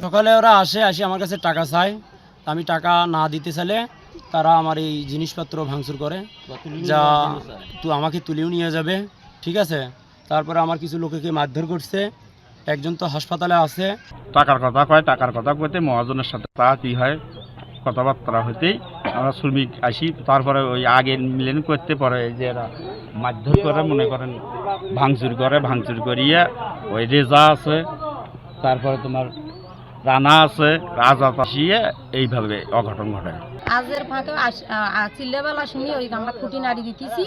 সকালে ওরা আসে আমার কাছে টাকা চায়, আমি টাকা না দিতে চাইলে তারা আমার এই জিনিসপত্র ভাঙচুর করে, যা আমাকে তুলেও নিয়ে যাবে। ঠিক আছে, তারপরে আমার কিছু লোককে মারধর করছে, একজন তো হাসপাতালে আছে। টাকার কথা কয়, টাকার কথা কইতে মহাজনের সাথে তা কি হয় কথাবার্তা হইতেই আমরা শ্রমিক আসি, তারপরে ওই আগে মিলেন করতে পারে যে এরা মারধর করে, মনে করেন ভাঙচুর করিয়া ওই রেজা আছে, তারপরে তোমার রানা আছে, রাজা আসিয়ে এইভাবে অঘটন ঘটায়। আজের ফাঁকে চিল্লাবেলা শুনি ওই আমরা খুঁটি নাড়ি দিতেছি,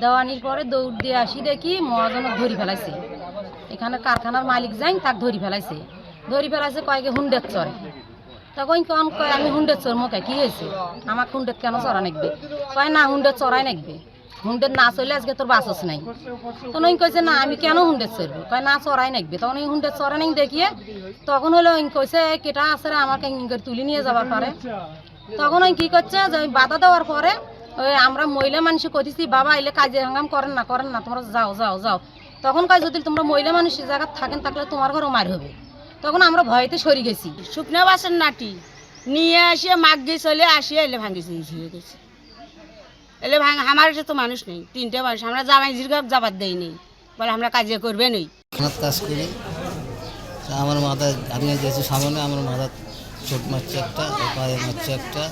দেওয়ানির পরে দৌড় দিয়ে আসি, দেখি মহাজনক ধরি ফেলাইছে। এখানে কারখানার মালিক যাই তাকে ধরি ফেলাইছে কয়েকে হুন্ডের চরে। তখন কন কয় আমি হুন্ডের চোর, মোকে কি হয়েছে, আমার হুন্ডের কেন চড়া নাকবে? কয় না, হুন্ডের চড়াই নাকবে, হুন্ডের না চলে আজকে তোর বাসস নাই। তখন ওই কইছে না আমি কেন হুন্ডের চড়বো, কয় না চড়াই নাকবে। তখন ওই হুন্ডের চড়া নাই দেখিয়ে তখন হলো ওই কইছে কেটা আছে আমাকে তুলে নিয়ে যাবার পারে। তখন ওই কী করছে যে ওই বাধা দেওয়ার পরে ওই আমরা মহিলা মানুষ কইতেছি বাবা এলে কাজে হাঙ্গাম করেন না তোমরা যাও। তখন কয় যদি তোমরা মহিলা মানুষ জায়গা থাকেন থাকলে তোমার ঘরও মার হবে। তখন আমরা ভয়তে সরি গেছি। শুকনো বাসন নাটি নিয়ে আসিয়ে মাগ গিয়ে চলে আসিয়ে এলে ভাঙিয়েছে গেছে, এলে আমার তো মানুষ নেই, 3টে মানুষ, আমরা জামাই জিরগাপ যাবার দেই নেই, বলে আমরা কাজে করবে নেই। কাজ করি, আমার মাথা আমি গেছি সামনে, আমার মাথা চোট মারছে একটা, পায়ে মারছে একটা।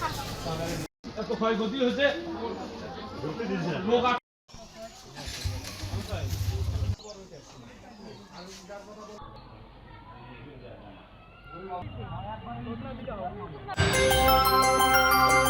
ক্ষয়ক্ষতি হয়েছে। Thank you.